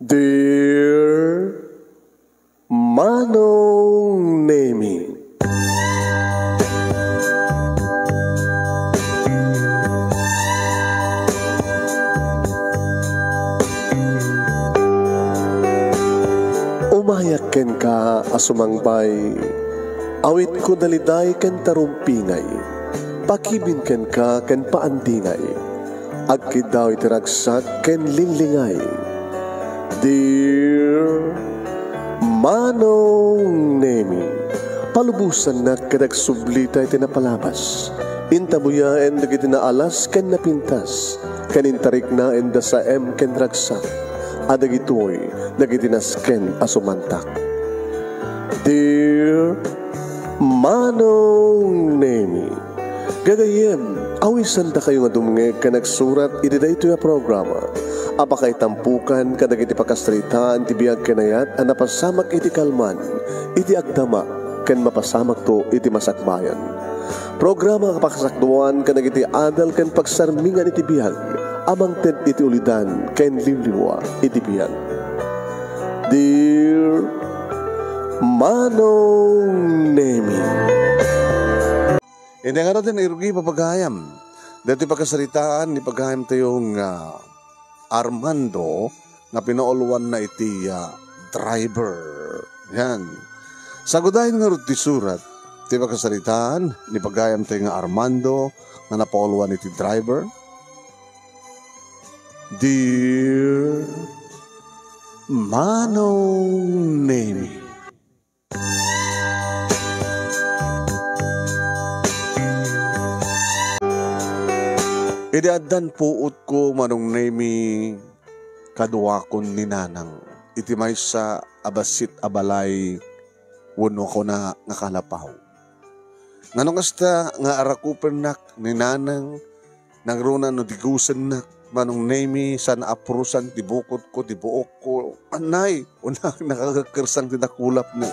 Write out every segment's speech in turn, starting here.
Dear Manong Nemi, umayak ken ka asumangbay, awit ko daliday ken tarumpingay, pakibin ken ka ken paandingay, agkid daw itiragsak ken linglingay. Dear Manong Nemi, palubusan na kadagsublita iti napalabas, intabuya en dagiti naalas ken napintas, kanintarik na en da sa ken ragsak, adagitoy dagiti nasken asumantak. Dear Manong Nemi, gagayem, awisan da kayo nga dumngeg ka nagsurat iti daytoy a programa. Apakay tampukan kadag iti pakastritaan ti biyag kanayat ang napasamak iti kalman, iti agdama, ken mapasamak to iti masakbayan. Programa kapakasakduan kadag iti adal ken pagsarmingan iti biyag, amang ted iti ulidan ken limliwa iti biyag. Dear Manong Nemi, hindi nga natin irugi papagayam. Dati pagkasaritaan, ni pagayam tayong Armando na pinauluan na iti driver. Yan. Sagudahin nga rin ti surat, ti pagkasaritaan, ni pagayam tayong Armando na napauluan iti driver. Dear Manong Nemi, idadan puot ko Manong Nemi kaduakon ni nanang. Iti may sa abasit abalay wano ko na nakalapaw. Nganong kasta nga arakupen nak ni nanang nangruna no digusen nak Manong Nemi sana aprusan ti bukod ko, ti buok ko. Anay, unang nakakakirsang didakulap na.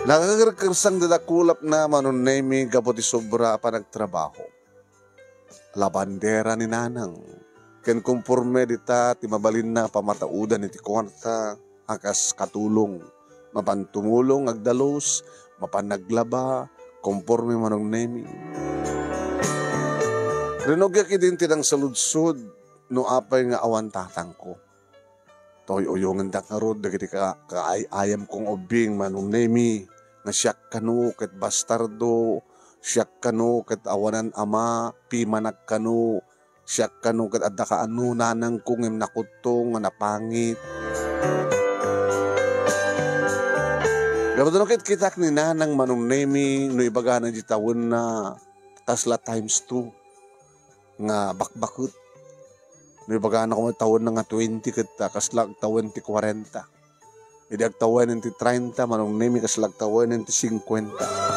Nakakakirsang didakulap na Manong Nemi gabo ti sobra pa nagtrabaho. Labandera ni nanang. Ken kumporme dita ti mabalin na pamataudan iti kwarta akas katulong. Mapantumulong agdalos, mapanaglaba, kumporme Manong Nemi. Rinogya kidin tinang saludsod no apay nga awan tatang ko. Toy uyungan da karod dagiti kaayam kong ubing Manong Nemi nga siyak kanu ket bastardo. Siyak kanu ket awanan ama, pimanak kanu, siyak kanu ket adda ka anu nanang kong em nakutong nga napangit. Gabado ket kitak ni nanang Manong Nemi no ibaga na di tawon na tasla times 2 nga bakbakut. No ibaga na ko tawon na nga 20 ket kaslag tawon ti 40. Idi agtawon ti 30 Manong Nemi kaslag tawon ti 50.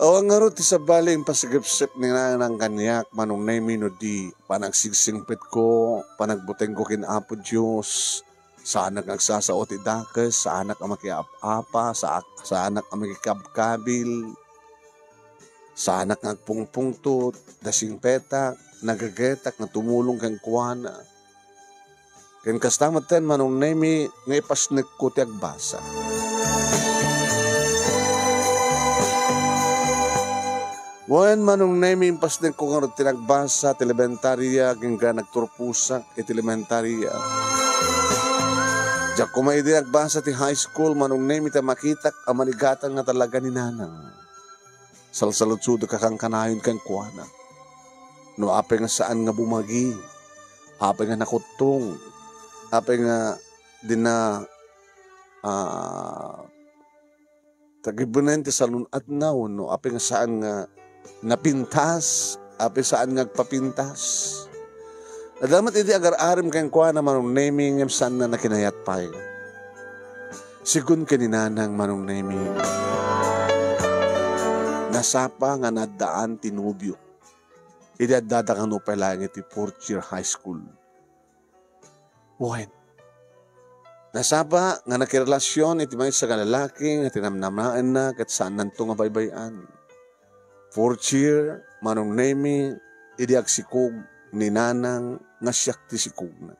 O ang nga ti sa baling pasigipsip ni nanang kanyak Manong Nemi no di panagsigsingpit ko, panagbuteng ko kinapo Diyos, sa anak nagsasaot idakes, sa anak ang makiapa, sa anak ang makikabkabil, sa anak nagpungpungtot, dasing petak, nagagetak, na tumulong kang kuwana. Ken kastamatan Manong Nemi nga ipasnek ko ti agbasa. Wan Manong Nemi impasnek ko nga tinagbasa ti elementarya hangga nagturpusak iti elementarya. Diyak ko may nagbasa ti high school Manong Nemi ta makitak ang manigatan nga talaga ni nanang. Salsalutsudo ka kang kanayon kang kuwana. No apay nga saan nga bumagi, apay nga nakutong, apay nga din na tagibunan ti salun at naon, no apay nga saan nga napintas, apay saan nga agpapintas. Adamat iti agar-arim kang kuwana Manong Nemi ngem saan na nakinayat pay. Sigun kaninanang Manong Nemi, nasapa nga nadaan tinubyo. Idadada ka no pala iti 4th year high school. Buhen. Nasapa nga nakirelasyon iti may sa kalalaki nga tinamnamaan na kat saan nanto nga baybayan. 4th year, Manong Nemi, idi agsikog ni nanang nga siyak ti sikugna.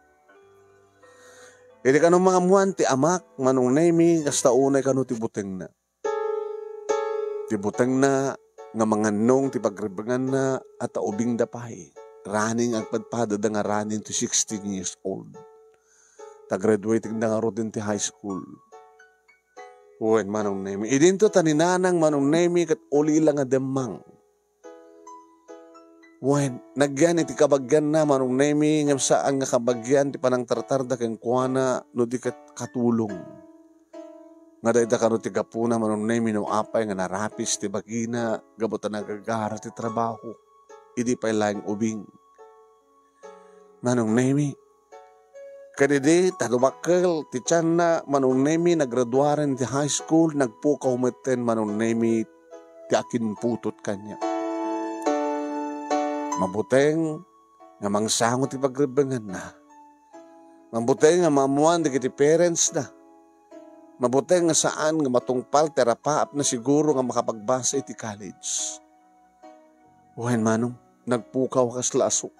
Iti kanong mga muan ti amak manong nemi kasta unay kano ti buteng na. Ti buteng na nga mga nong ti pagribangan na at ubing dapay. Running ang padpada da nga running to 16 years old. Ta-graduating na nga ro din ti high school. Uwen manong nemi. Idinto taninanang manong nemi kat uli lang nga demang. Uwen, nagyan iti kabagyan na manong nemi ngam saan nga kabagyan ti panang tartarda ken kuana no di kat katulong. Nga dayta kano ti gapuna manong nemi no apay nga narapis ti bagina gabutan nagagara ti trabaho. Idi pay laing ubing. Manong nemi, kadidi talumakkel ti tiyan na manong nemi nagraduaren ti high school nagpukaw meten manong nemi ti akin putot kanya. Mabuteng nga mangsangot ti pagribangan na. Mabuteng nga maamuan di kiti parents na. Mabuteng nga saan nga matungpal terapaap na siguro nga makapagbasa iti college. Uhen manong, nagpukaw kas lasok.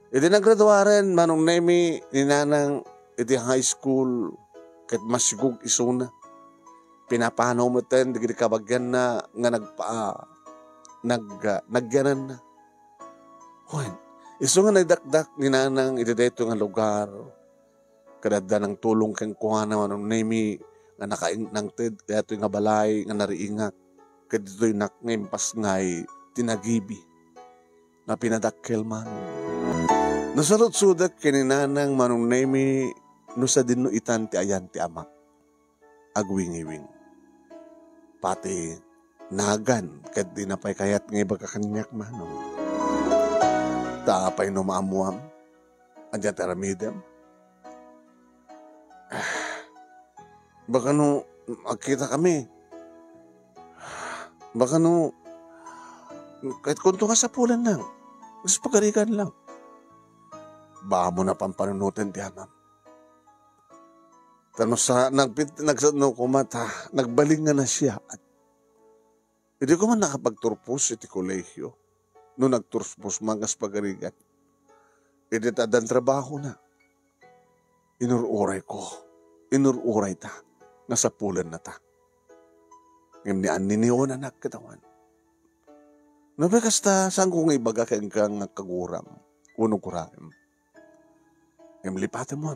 Iti nagraduaren manong nemi ni nanang iti high school ket masigug isuna. Pinapanaw mo ten di kiti kabagyan na nga nagyanan na. Uwen, iso nga nagdakdak ni nanang iti deto nga lugar. Kadadda ng tulong keng kuhana manong nemi nga nakainangted kaya ito nga balay nga nariingak. Kaya dito'y nakngimpas ngay tinagibi na pinadakkel man. Nasarot-sudak kininanang manong nemi no sa dinno itan ti ayan ti amak. Agwing-iwing. Pati nagan ket di napay kayat nga iba kakanyak manong. Tapay no maamuam. Adya taramidem. Baka no magkita kami. Baka no kahit kunto nga sa pulan lang. Gusto pagarikan lang. Baka mo na pampanunutin ti amam. Tano sa kumata, nagbaling nga na siya. At hindi ko man nakapagturpos iti kolehyo. No nagturpos mangas pagarigan. Hindi tadan trabaho na. Inururay ko. Inururay ta. Nasa pulan na ta. Ngayon ni aniniwan anak katawan. Nabekas ta, saan kong ibaga kang kaguram? Unong kurayam. Ngayon lipatan mo.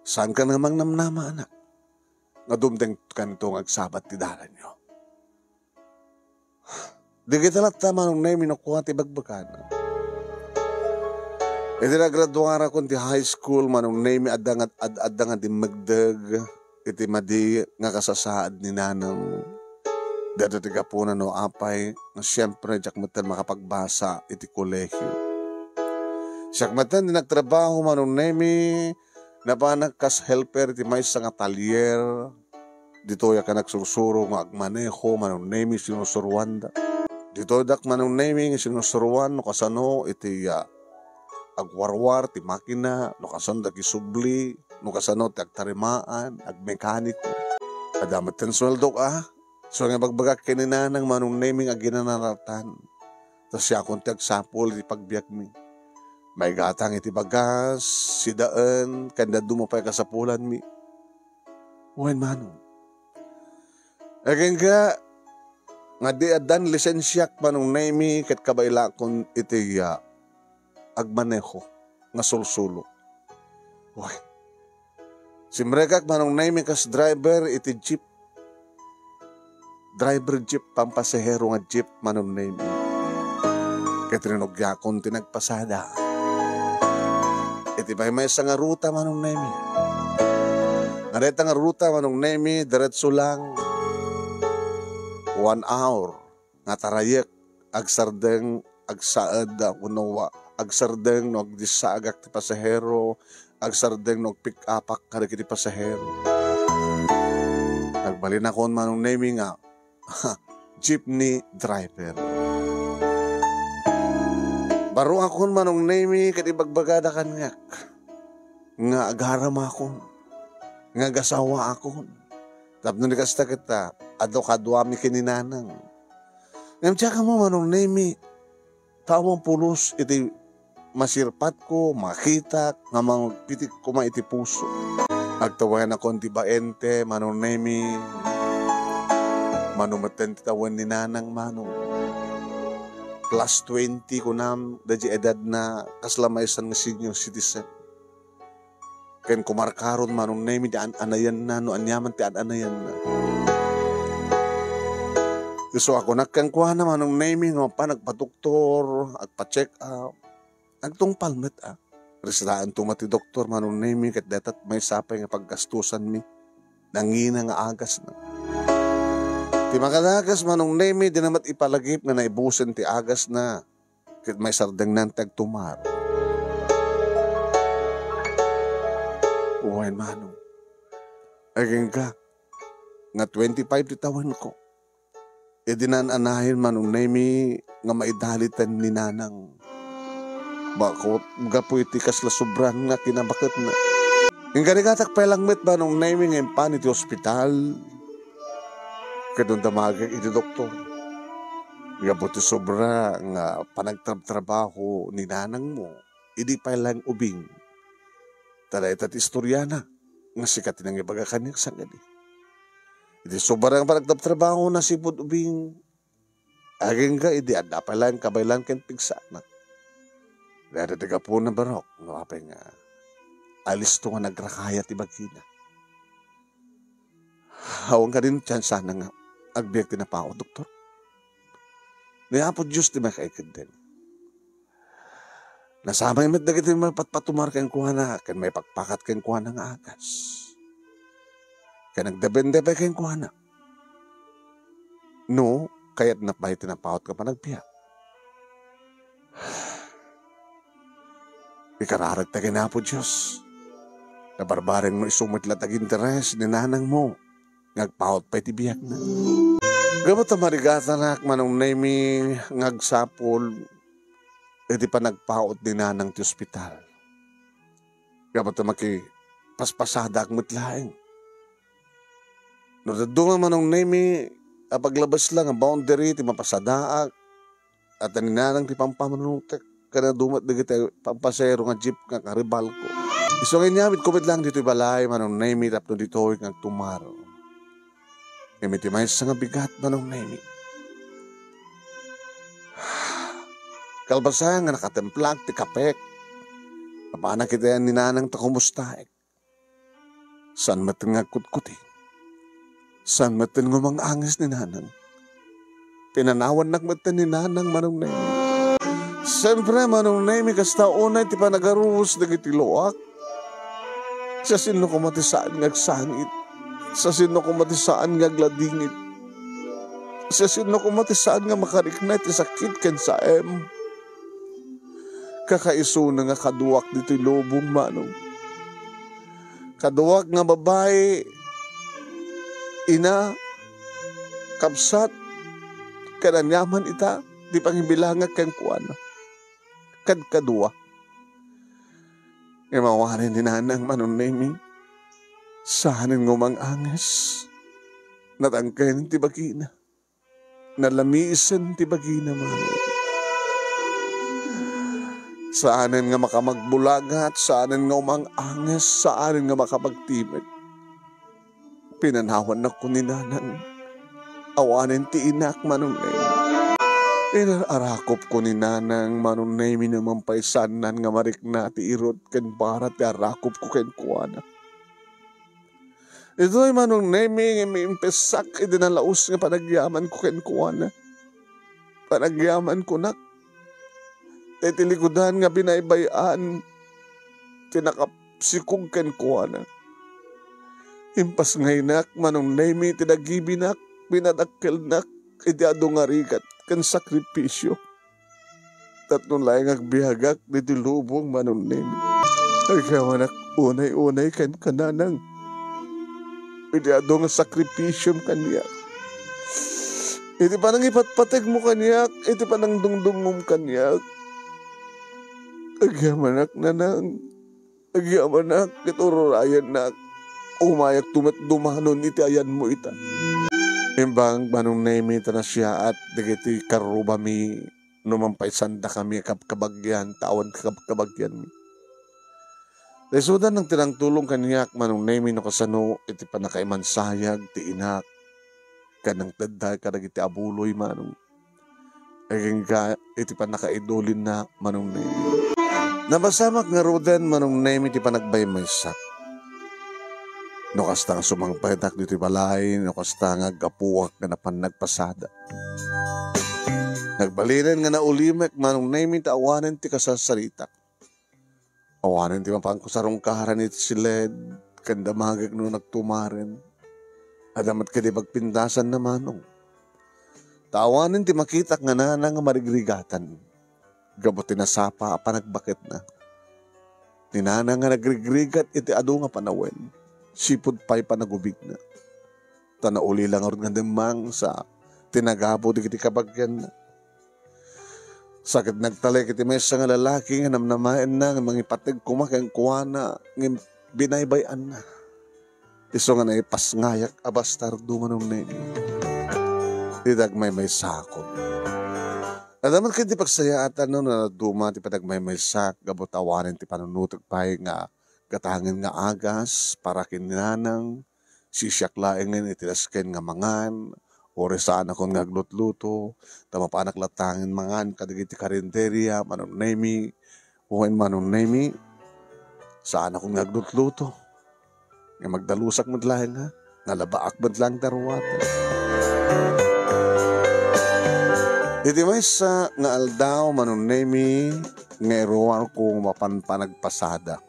Saan ka namang namnama anak? Nga dumteng kanitong agsabat ti dalan nyo. Di kita lang tama nung na minukuha ti bagbagan. Iti nagraduara ko ti high school manong name adang di magdag iti madi nga kasasaad ni nanang dito ti kapunan no apay na siyempre jak matan makapagbasa iti kolehyo. Siyak matan di nagtrabaho manong name na panak kas helper iti may nga talyer dito ya ka nagsursuro nga agmaneho manong name sinusuruan da. Dito dak manong name nga sinusuruan no kasano iti agwarwar ti makina, no kasano dagisubli, no kasano ti agtarimaan, agmekaniko. Adamat ten sweldo ka, so nga bagbagak kininanang manong naming aginanaratan. Tapos siya akong ti agsapol iti pagbiyak mi. May gatang iti bagas, sidaan, kanda dumapay kasapulan mi. Uwan manong. Ageng ka, nga di adan lisensyak manong nami ket kabayla kon iti agmaneho nga sulsulo. Uy. Simrekak manong name kas driver iti jeep. Driver jeep pampasahero nga jeep manong name. Katrinugyakon tinagpasada. Iti may nga ruta manong name. Nareta nga ruta manong name diretso lang 1 hour nga tarayek agsardeng agsaad kuno agsardeng no agdisagak ti pasahero, agsardeng no pick upak kada kiti pasahero. Nagbalin ako manong naming nga jeepney driver. Baro ako manong naming kati bagbagada kan nga agaram ako, nga gasawa ako. Tapno ni kasta kita, ado kadwami kininanang. Ngam tsaka mo manong naming tawang pulos iti masirpat ko, makita, nga mga pitik ko iti puso. Agtawayan ako ti baente, manong nemi, manumatan titawan ni nanang manong. Plus 20 ko nam, daji edad na kaslamaysan ng senior citizen. Ken kumarkaron manong nemi, di anayan na, no anyaman ti anayan na. So ako nakangkuha na manong nemi, nga pa nagpatuktor, agpa-check up, agtungpalmet Restaan tumati doktor manong nemi, kat datat may sapay nga paggastusan mi, nangina nga agas na. Ti makadagas manong nemi, di namat ipalagip nga naibusen ti agas na, kat may sardang nantag tumar. Uwain manong, aging ka, nga 25 ti tawan ko. E dinananahin manong nemi nga maidalitan ni nanang. Bakot gapoy ti kasla sobran nga kinabakat na. Yung kanigatak pelangmet manong nemi nga impan iti ospital. Kadun damagay iti doktor. Gabot ti sobra nga panagtrabaho ni nanang mo. Idi pailang ubing. Tada itat istoryana nga sikat nang ibagakan yung sangadi. Iti sobrang panagtrabaho na sipod ubing. Aging ka, idi adapalan, kabaylan, ken pigsa na. Dahil tiga po na barok, napay nga, alis to nga nagrakaya ti bagina. Hawang ka rin tiyan sana nga, agbiyak tinapao, doktor. Niya po Diyos ti makaikid din. Nasama yung dagit yung patpatumar kang kuha na, kan may pagpakat kang kuha na nga agas. Kaya nagdebende pa kayong kuha na. No, kaya't napay tinapawat ka pa nagbiyak. Ikararag tagin na po Diyos. Nabarbaring mo isumit latag interes ni nanang mo. Ngagpawat pa itibiyak na. Gamot na marigata na manong nemi ngagsapol. Iti pa nagpawat ni nanang ti ospital. Gamot na paspasada ak mutlaing. No, doon nga manong nemi, paglabas lang ang boundary, ti mapasadaak, at aninanang ti pampamanutek, kana dumat na kita pampasero nga jeep nga karibal ko. Isongin niya, kumit lang dito balay, manong nemi, tapno dito nga tumaro. Imiti may sa nga bigat, manong nemi. Kalbasan nga nakatemplag, ti kapek, paana kita yan ninanang ta kumustaik. San matin nga kutkuti? San matin ngumang angis ni nanang. Pinanawan nakmatan ni nanang manong nemi. Siyempre manong nemi kasta unay ti panagaruhos dagiti loak. Sa sino kumatisaan ngagsangit. Sa sino kumatisaan ngagladingit. Sa sino kumatisaan nga makariknay ti sakit ken sa kakaiso na nga kaduwak dito lubong manong. Kaduwak nga babae, ina, kapsat, kananyaman ita, di pangimbilangag kang kuwana. Kadkadua. Imawarin ni nanang manong nemi, sahanin ngumang anges, natangkain ti bagina, nalamisan ti bagina manong. Saanin nga makamagbulagat, saanin nga umang anges, saanin nga makapagtimid. Pinanawan na ko ni nanang, awanin ti inak manong nemi. Inarakop ko ni nanang manong nemi naman paisanan nga marikna ti irot ken barat ti arakop ko ken kuwana. Ito'y manong nemi nga may impesak idinalaos nga panagyaman ko ken kuwana. Panagyaman ko nak. Titilikudan nga binaybayan tinakapsikog ken kuwana. Impas ngaynak, manong nemi, tinagibinak, pinadakkelnak, iti adungarikat, kan sakripisyo. Tatlong laing agbihagak, diti lubong manong nemi. Agyawanak, unay-unay kan kananang. Iti adong sakripisyom kanyak. Iti panang ipatpateg mo kanyak, iti panang dungdungum kanyak. Agyamanak nanang, agyamanak, itururayan nak. Umayak tumat dumanon iti ayan mo ita. Imbang manong nemi ta na siya at digiti karubami Numampay sanda kami kabagyan, tawan kabagyan mi. Resulta ng tinangtulong kaniyak manong nemi no kasano iti panakaimansayag ti inak kanang tadda kanang iti abuloy manong aging ka iti panakaidolin na manong nemi. Nabasamak nga roden manong nemi ti panagbaymaysak. No kasta nga sumangpaytak dito balay, no kasta nga gapuwak nga napan nagpasada. Nagbalinan nga naulimek manong nemi ti awanen ti kasasarita. Awanen ti mapang kusarong kaharan iti siled, kanda magag no nagtumaren. Adamat ka di pagpindasan na manong. Tawanen ti makitak nga na nga marigrigatan. Gabuti na sapa panagbakit na. Ninana nga nagrigrigat iti adu nga panawen. Sipod pa'y panagubig na. Tanauli lang nga demang sa tinagabo di kiti kabagyan na. Sakit nagtalay kiti mesa nga lalaki nga namnamain na nga mangipatig kumakang kuwana nga binaybayan na. Iso nga naipas ngayak abastar dumanong nini. Didag may sakot. Adaman kiti pagsayaatan no na duma ti padag may sak gabotawanen ti panunutog pay nga gatangin nga agas para kinanang sisyaklaengen itilasken nga mangan ore saan akong ngaglutluto tama pa naklatangin mangan kadagiti karinderya manong nemi uwen manong nemi saan akong ngaglutluto nga magdalusak madlahen nga nalabaak madlang darwatan. Iti may sa nga aldaw manong nemi nga eroan kong mapanpanagpasada.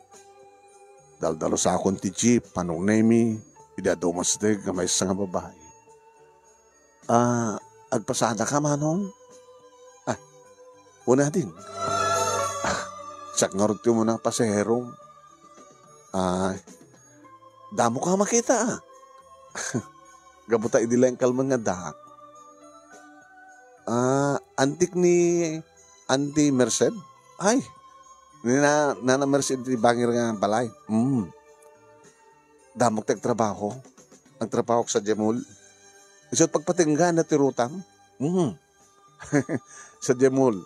Daldalo sa akong ti jeep panong nemi idadumasdeg nga may sa nga babae. Agpasada ka manong? Una din. Sak nga rin mo ng pasahero. Damo ka makita Gabuta idila yung kalman nga dahak. Antik ni Auntie Merced? Ay, nana Merced di bangir nga balay. Damok tagtrabaho. Nagtrabaho sa Jemul. Isot pagpatinggan na tirutang. Sa Jemul.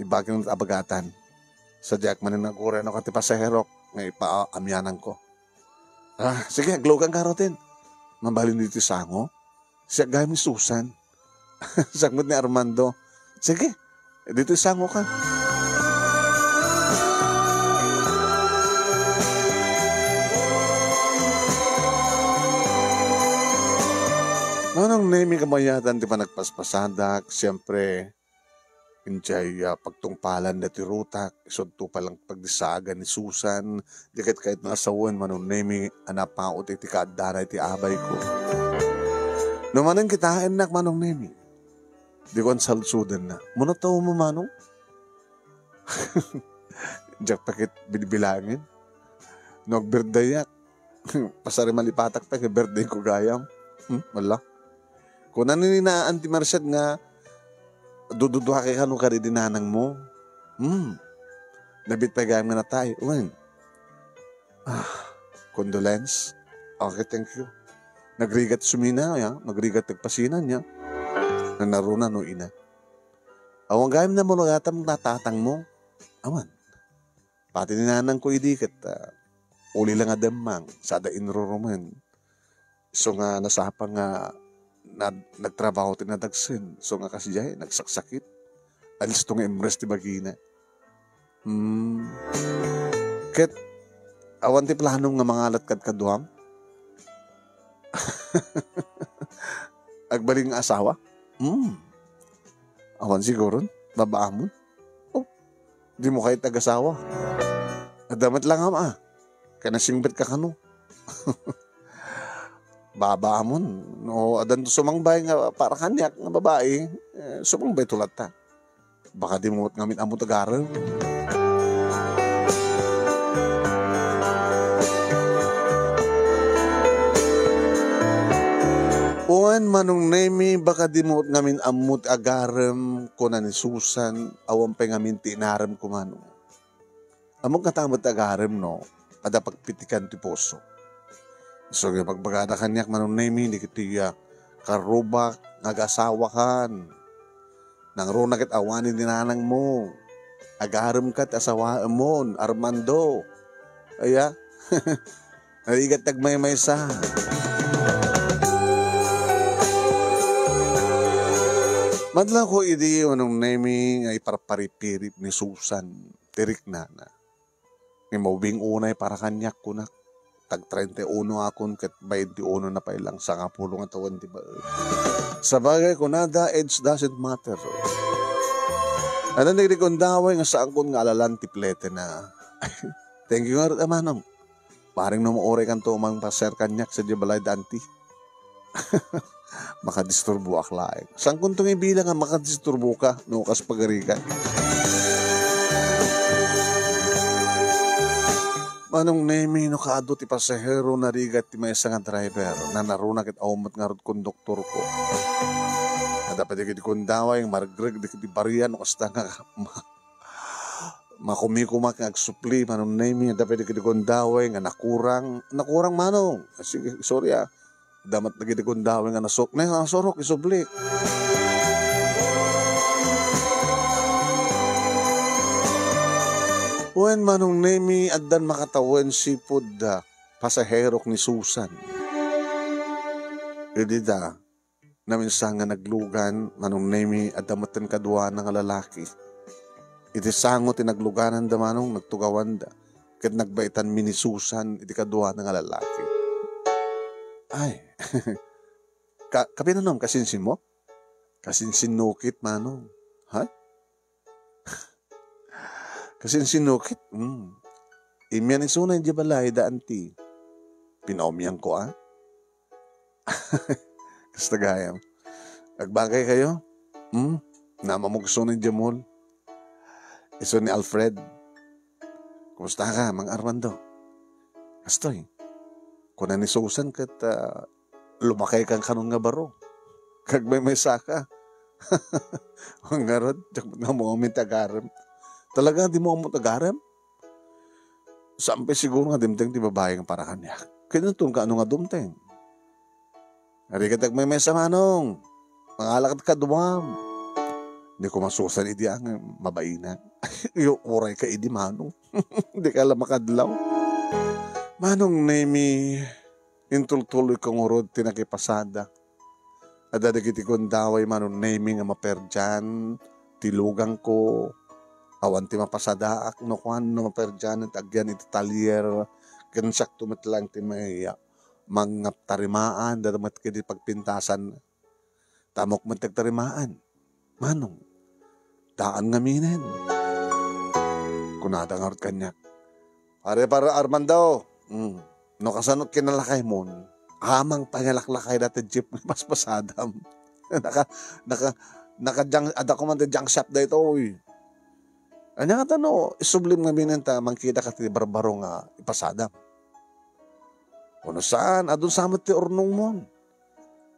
Ibagin ng abagatan. Sa Jack maninagura no kati pasaherok. Nga ipaamyanan ko. Sige, glogan karotin. Mabalin dito sango. Siya gaya ni Susan. Sagot ni Armando. Sige, dito sango ka. Nang nemi kamayatan di pa nagpaspasadak, siyempre, enjoy pagtungpalan na tirutak, isodto palang pagdisagan ni Susan, di kahit naasawan manong nemi, anapaot iti kaadara iti abay ko. Namanang kitain nak manong nemi. Di ko ang salsudan na. Muna tao mo manong? Diyak pakit binibilangin. Nag-birthdayak. Pasari malipatak pa, birthday ko gayam. Wala. Kung naninina Auntie Marced nga, dududuha kay kanong karidinanang mo. Nabit pa gayam nga na tayo. Uwan. Condolence. Okay, thank you. Nagrigat sumina, nagrigat tagpasinan niya. Nanaruna no ina. Awang gayam na mo nagatam natatang mo. Awan. Pati ninanang ko idikit. Uli lang nga demang. Sada inruruman. So nga nasapang nga nagtrabaho tinadagsin. So nga kasi jay, nagsaksakit. Alis to nga imres ti bagina. Ket awan ti planong nga mangalat kadkaduam. Agbaling nga asawa. Awan siguro, babaamon. Di mo kayo tag-asawa. Adamat lang ama. Kaya nasingbit ka kano. Babaamon. No, adan to sumangbay nga para kanyak nga babae. Sumangbay tulat ta. Baka di mo ngamin amo tagaran. Uwan manong nemi baka di mo ngamin amut agarem ko na ni Susan awan pa ngamin tinaram ko manong. Among katamot agarem no, ada pagpitikan ti poso. So pagbagada kanyak manong nemi di kitiya karubak nagasawa kan. Nang runa ket awanin ni nanang mo. Agaram kat asawa mo, Armando. Aya, narigat tagmay-may sa. Madla ko idi anong naming ay parparipirip ni Susan. Tirik na. Ni maubing unay para kanyak kunak. Tag 31 akon ket 21 na pa ilang sa kapulong atawan diba. Sa bagay ko nada, age doesn't matter. At ang nagdikondaway nga saan kon nga alalan tiplete na. Thank you nga rin amanong. Paring numuore kan to umang paser kanyak sa Jabalay Danti. Makadisturbo aklain. Saan kung itong ibilang nga makadisturbo ka nukas pagarikan? Manong nemi no kaado ti pasahero na rigat ti may nga driver na naruna kit aumat nga rod konduktor ko. Na dapat di kundaway margreg di barian no kasta nga makumikumak nga agsupli manong nemi dapat di kundaway nga nakurang manong. Sige, sorry damat lagi di kundawin nga nasok na nasorok isublik. Wen manong nemi addan makatawen sipod pasaherok ni Susan. Idida naminsan nga naglugan manong nemi adamatan kadwa nga lalaki. Iti sango tinagluganan da manong nagtugawan da. Ket nagbaitan mi ni Susan iti kadwa nga lalaki. Ay, kapinanom, kasinsin mo? Kasinsin nukit, manong. Ha? Kasinsin nukit? Imyan isunay di balay da anti. Pinaumyan ko, Kasta gayam. Nagbagay kayo? Namamugsunay di mol. Iso ni Alfred. Kumusta ka, Mang Armando? Kastoy. Kuna ni Susan kat lumakay kang kanon nga baro. Kag may saka. Ang garod, na mo kami tagarem. Talaga di mo kami tagarem? Sampai siguro nga dimteng di babae ng para kanya. Kinutong ka ano nga dumteng. Ari ka tag may sa manong. Mangalakad ka duwam. Hindi ko masusan idi ang mabaina. Yung uray ka idi manong. Hindi ka lang makadlaw. Manong nemi, intultuloy kong urod tinakipasada. Adadagiti kong daway manong nemi nga maperdyan, tilugang ko, awan ti mapasadaak, no kwan no maperdyan, at agyan iti talyer, kansak tumatlang ti may mga tarimaan, dadamat kiti pagpintasan, tamok matagtarimaan. Manong, daan nga minen. Kunada nga rot kanyak. Para Armando, no kasanot kinalakay mo, amang pangalaklakay dati jeep mas pasadam. Ada ko man junk shop da ito, Anya nga tano, isublim nga binenta, mangkita ka ti barbaro nga ipasadam. Kuno saan, adun samot ti ornong mo.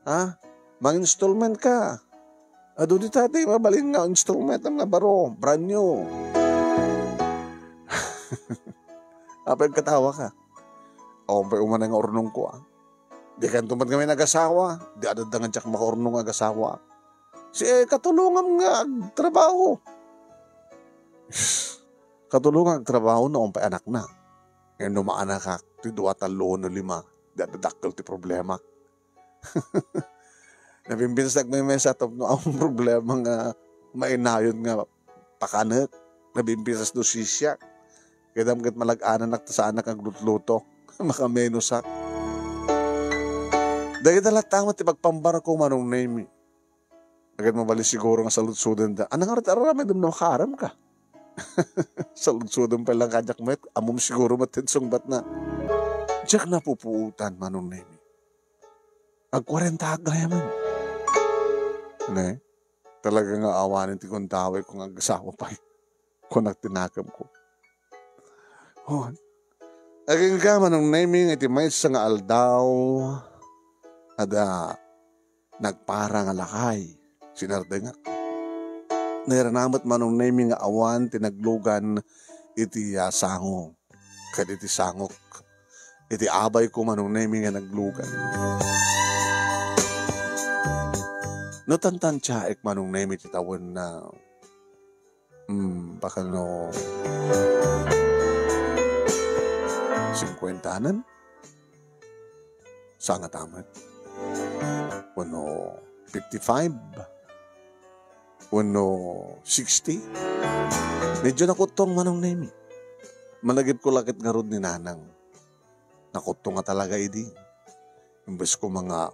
Ha? Mang-installment ka. Adun di tati, mabalin nga, installment ang nga baro, brand new. Apay katawa ka. O, pa umana nga ornong ko, Di kan tumad kami nag-asawa. Di adad nga dyak maka-ornong nag-asawa. Katulungan nga trabaho. Katulungan trabaho na umpay anak na. Ngayon numaanak ka, ti 2, 3, 5. Di adadakkel ti problema. Nabimbinsak may sa top no ang problema nga mainayon nga pakanet. Nabimbinsak do sisya. Kaya damgat malag-anan sa anak ang luto. Makamenusak. Dahil talatang ti pagpambara ko manong name. Agad mabali siguro nga sa lutsudan da. Anang arat-aram dum na makaram ka. Sa lutsudan pa lang kajak met. Amom siguro matensong bat na. Diyak na pupuutan manong name. Ag 40 agayaman. Ne? Talaga nga awanin ti kong taway kung ang asawa pa. Kung nagtinakam ko. Oh. Aging ka manong naming iti may sa nga aldaw. Ada nagpara nga lakay. Sinarda nga. Nairanamat manong naming nga awan tinaglugan iti sango. Kad iti sangok. Iti abay ko manong naming nga naglugan. No tantan tsaek manong nemi titawan na baka no 50-anan? Saan nga tamat? Wano 55? Wano 60? Medyo nakutong manong nemi. Malagip ko lakit nga ron ni nanang. Nakutong nga talaga idi. Imbes ko mga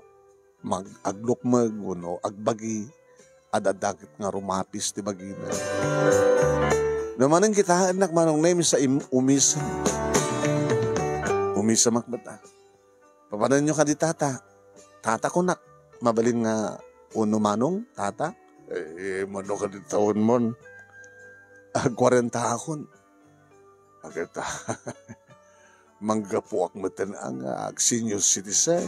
mag-aglukmag, agbagi, adadakit nga rumapis ti bagina. Naman ang kitaan nak manong nemi sa umisa. Umisa makbata. Papanan nyo ka di tata. Tata ko nak. Mabalin nga manong, tata. Mano ka di taon mon. 40 akon. Agata. Manggapuak matan ang senior citizen.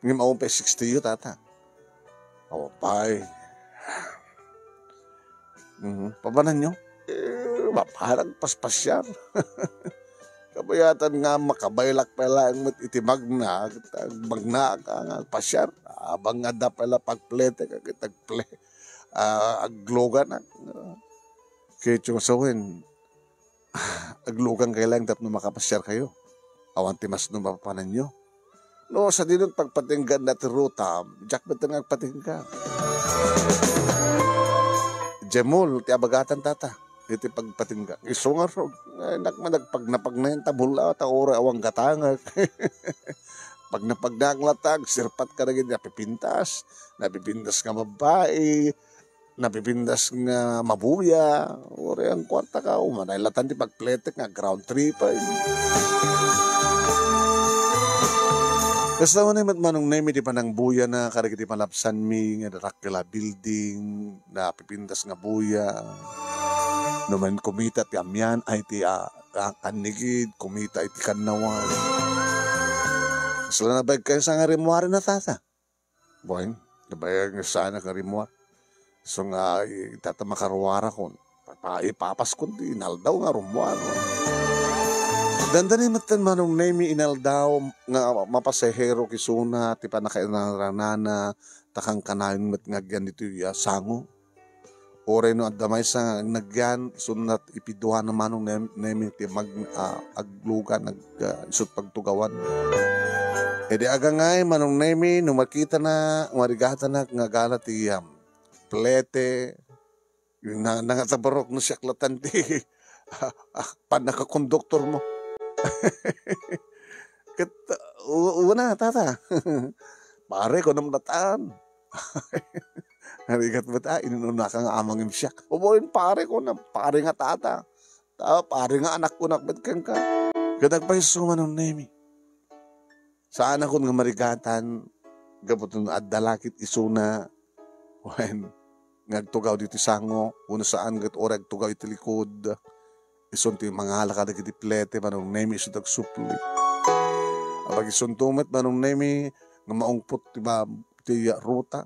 Ngayon maong pa 60 yun, tata. Awapay. Pabanan nyo? Maparang paspasyar. Kabayatan nga makabaylak pala ang itimag na, magna ka nga pasyar. Abang nga da pala pagplete ka kitagple. Aglogan na. Kaya yung sawin, aglogan kayo lang dapat na makapasyar kayo. Awanti mas numapapanan nyo. No, sa dinun pagpatinggan natin ruta, jak ba't nga patinggan? Jemol, ti abagatan tata, iti pagpatinggan. Isungar, nagpag na yung tabula, taora awang gatangag. Pag napagdanglatag, sirpat ka na ganyan, napipintas nga babae, napipindas nga mabuya, ore ang kwarta ka, umanaylatan ti pagpletek nga ground 3 pa. Kasi naman ay manong nemi di panang buya na karagiti palapsan mi nga darakila building na pipindas nga buya. Naman kumita ti amyan ay ti kanigid, kumita ay ti kanawan. Sila nabayag kayo sa nga rimuari na tata. Boy, nabayag nga sana ka rimuari. So nga tata makaruwara kon. Ipapas kon ti inaldaw nga rimuari. Dandanin matan manong nemi inal daw nga mapasahero kisuna ti panakainanana takang kanayon mat ngagyan dito sango. Ore no adamay sa nagyan sunat ipiduhan na manong nemi ti aglugan isut pagtugawan. E di aga ngay manong nemi no makita na marigata na nga gala ti plete yung nangatabarok no siyaklatan ti panakakonduktor mo. Una, tata. Pare ko nang nataan. Harigat bata, inununa ka nga amang imsyak. Ubuin pare ko na, pare nga tata. Pare nga anak ko nakbet ka. Kadagpaiso manong nemi. Saan ako nga marigatan, gabot at dalakit isuna, when ngagtugaw dito sango, una saan gat orag tugaw iti likod. Isunti mga halakad iti plete manong nemi iso tagsupli. Abag isuntumet manong nemi nga maungpot ti ruta.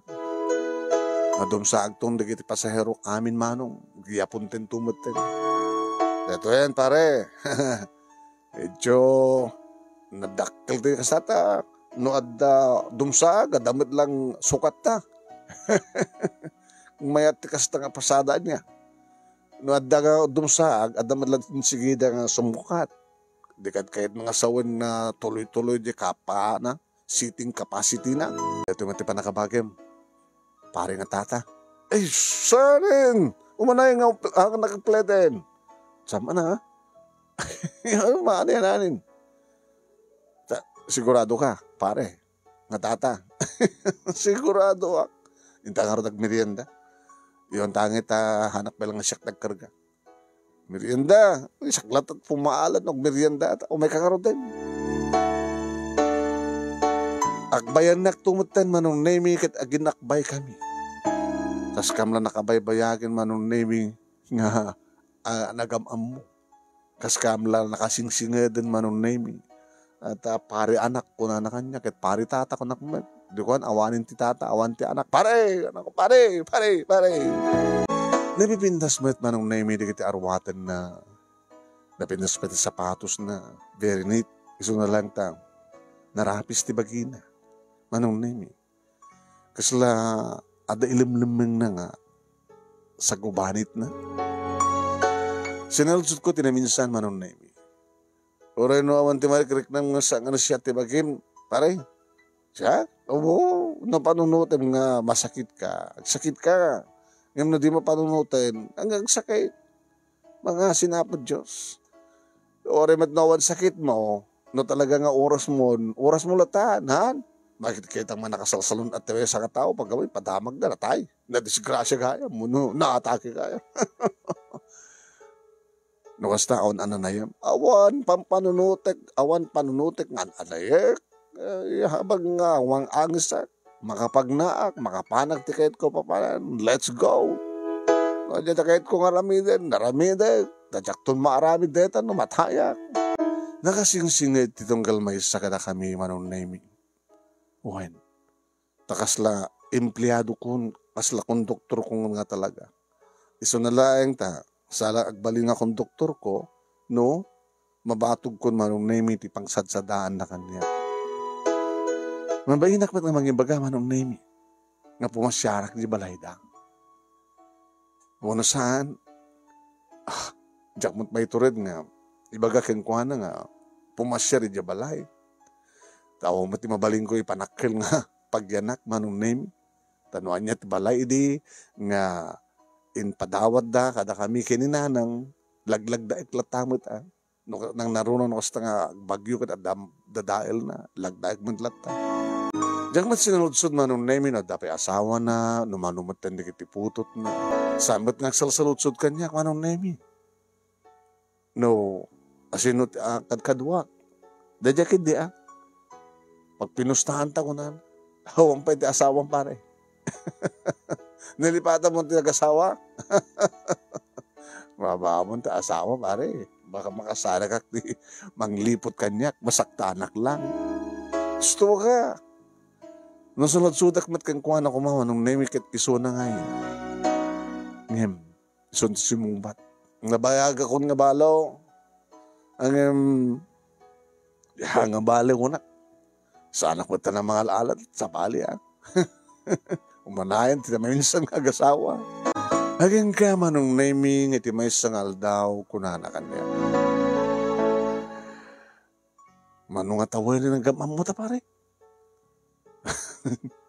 Adom sa agtong dagiti pasahero amin manong giyapunten tumeten. Ito yan pare. Medyo nadakkel ti kasata. No adda dumsaag adamit lang sukat ta. Mayat ti kasta nga pasadaan niya. No adda nga dumsaag, adda madlang sigida nga sumukat. Di kad kahit mga sawan na tuloy-tuloy di kapa na, seating capacity na. Ito yung matipa nakabagim. Pare nga tata. Eh, sarin! Umanay nga nakapleten. Sama na ha? Maano yan nanin? Sigurado ka, pare. Nga tata. Sigurado ka. Inta nga rin nagmerienda. Yung tangit hanap pa lang nga siyak nagkarga. Merienda. Saklat at pumaalat ng merienda. O may kakaro din. Akbayan naktumatan manong nemi kat aginakbay kami. Tas kamla nakabaybayagin manong nemi nga nagamam mo. Kas kamla nakasingsingedin manong nemi. At pare anak ko na kanya. Kat pare tata ko nakmat. Di ko awanin ti tata, awan ti anak. Pare! Anak ko, pare! Napipindas mo manong nemi di kiti arwatan na napindas pa ti sapatos na very neat. Iso na lang ta. Narapis ti bagina. manong nemi. Kasla, ada ilimlimeng na nga, sa gubanit na. Sinaludsod ko, tinaminsan manong nemi. Oray no awan ti marikrik nang nga sa nga siya tibagin, pare, siya? Oo, napanunutin nga masakit ka. Sakit ka. Ngayon na di mapanunutin, hanggang sakit. Mga sinapod Diyos. Oray matnawan sakit mo, no talaga nga oras mo latan, ha? Bakit kitang man nakasalsalon at tewe sa katao, pag gawin, padamag na natay. Na-disgrasya kaya, muno, na-atake kaya. No kasta awan ananayam, awan panunutek ngan anayek, habang nga wang angsak, makapagnaak, makapanag tikait ko papanan, let's go. Kaya tikait ko nga naramiden, tadyaktun maaramid detan, no matayak. Nakasingsingit titong galmay sa kada kami manong nemi. Uwen, takasla empleyado ko, kasla konduktor ko nga talaga. Iso na laeng ta, sala agbali nga konduktor ko, no, mabatog ko manong nemi ti pangsadsadaan na kanya. Mabayinak ba't nga mangibaga manong nemi, nga pumasyarak di balayda. Wano saan, jakmot may tured nga, ibaga kenkwana nga, pumasyari di balay. Tao mati mabaling ko ipanakil nga, pagyanak manong nemi, tanuan niya ti balay di, nga, padawad da, kada kami kininanang, laglag da iklatamot no, nang narunan ko sa nga bagyo kat dadael na, lagdaig mundlata. Diyan mat sinaludsod manong nemi na dapat asawa na, numanumatan di kitiputot na. Sambat nga salsaludsod kanya, manong nemi. No, asinot kadkadwak. Dadyakid di Pag pinustahan ta ko na, hawang pa iti asawang pare. Nilipatan mo tinag-asawa. Mabamon ta asawa pare. Baka makasara kak di manglipot kanyak, masaktanak lang. Gusto ka. Nasulad-sudak mat kang kuha na kumawa nung nemikit iso na ngayon. Ngem, iso si mungbat. Nabayag ako nga balaw. Ang nga bali ko na. Sana ko ta na mga alat sa bali Umanayan, tinaminsan nga agasawa. Haging ka manong naming iti may sangal daw kunana kanya. Manong atawin na ng gamam mo ta pare.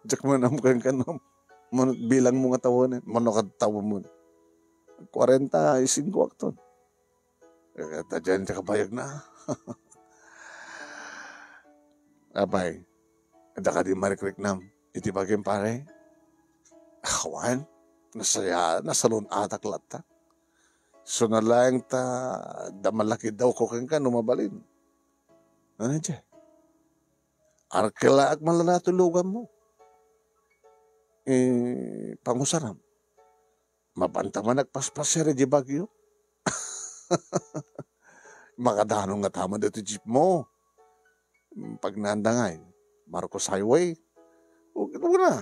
Diyak mo na mukang kanom. Bilang mo nga tawin. Manong katawa mo. 45 akton. Kata dyan siya kabayag na. Abay, ada ka di marikrik nam. Iti bagay pare. Awan, nasalon atak lata. So na lang ta, damalaki daw ko kang ka, numabalin. Ano dyan? Arkela at malanatulugan mo. Pangusaram. Mabanta man nagpaspasya di bagyo. Makadano nga tama dito jeep mo. Pag naandangay, Marcos Highway. O, ito na.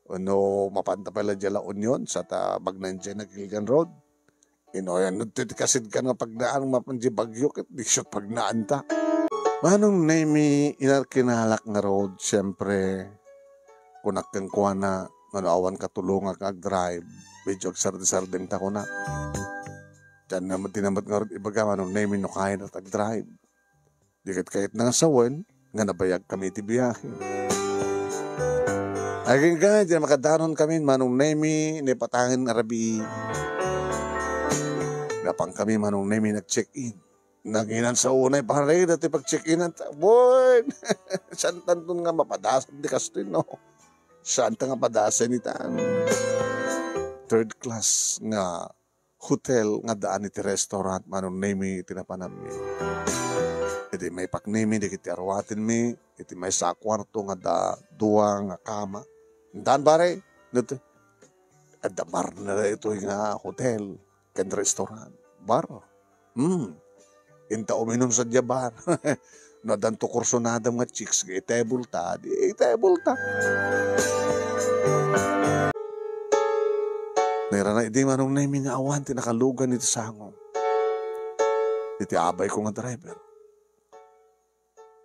Ano, mapanta pala dyan la Union sa tabagnan dyan na Gilgan Road. Inoyan, nagtitikasid ka nga pagdaan mapandi bagyo kat di siya pagnaanta. Manong nemi inarkinalak nga road, siyempre, kunak kang kuha na, awan katulungan kag drive, medyo agsarding ta ko na. Diyan naman tinamat nga road, ibaga manong nemi no kaya na tag-drive. Dikit kahit nang sawan, nga nabayag kami ti biyahe. Aging ka, diyan makadanon kami, manong nemi, nipatangin arabi. Napang kami, manong nemi, nag-check-in. Naginan sa unay, pare, dati pag-check-in, boy, saan tantun nga mapadasan, di kastoy, no? Saan nga padasan itaan? Third class nga hotel, nga daan iti restaurant, manong nemi, tinapanam mi. Iti may paknemi, di kiti arwatin mi, iti may sa kwarto, nga da duwa, nga kama. Daan pare, dito. At da bar na ito nga hotel, ken restaurant, bar. Inta uminom sa dya bar. Nadanto kursonada mga chicks, itebul ta, itebul ta. Naira na, hindi manong nami nga awan, tinakalugan iti sango. Iti abay ko nga driver.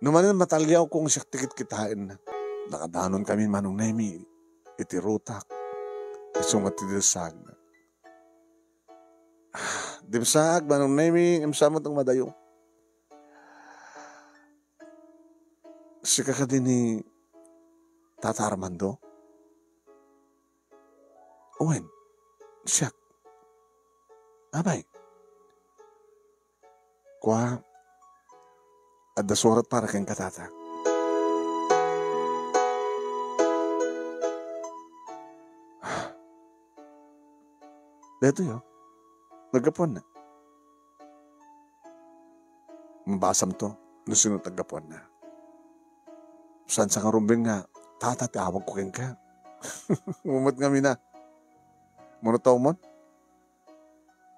Numanin matalyaw kong siya tikit kitain na. Nakadanon kami manong nemi, iti rutak, isungat ti dilsag na. Dimsag, manong nemi, imsamot ang madayo. Sika ka din ni Tata Armando? Uwen, siyak. Abay. Kwa, at dasurat para kang katata. Dito yun, nagkapon na. Mabasam to, nung tagapon na. Saan sa karumbing nga, tata, tiawag ko keng ka. Umumot kami na. Muna taon mo?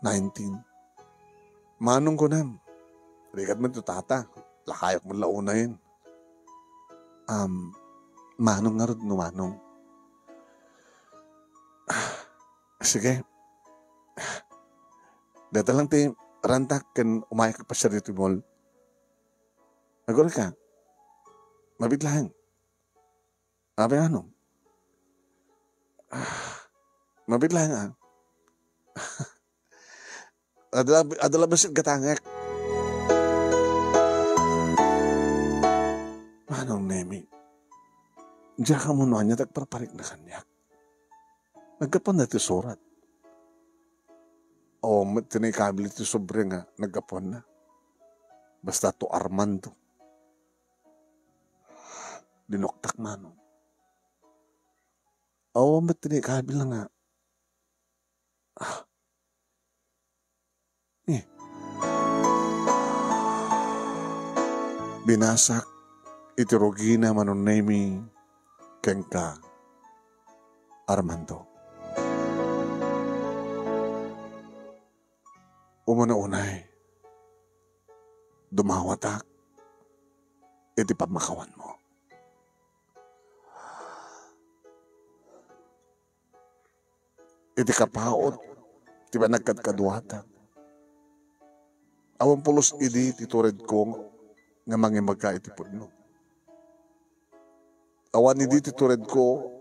19. Manong ko nam. Rikat mo ito, tata. Lakayak mo launa yun. Manong nga rin, manong. Sige. Dito lang ti, rantak, kan umayak pa siya dito mall. Nagulak ka. Mabitlahan. Abi ano? Mabitlahan nga. Adala basit katangak. Manong nemi. Diyan ka mo niya tagparparik na kanyak. Nagkapon na ti surat. O tinikabil ti sobre nga nagkapon na. Basta to Armando. Dinoktak manong. Oo, ba't tinikabil na nga? Binasak, itirugina manunemi, kengka, Armando. Umuna-unay, dumawatak, iti pamakawan mo. Iti kapaot, ti ba nagkadkadwata. Awan pulos idi titured kong nga mangimagka iti pudno. Awan idi titured ko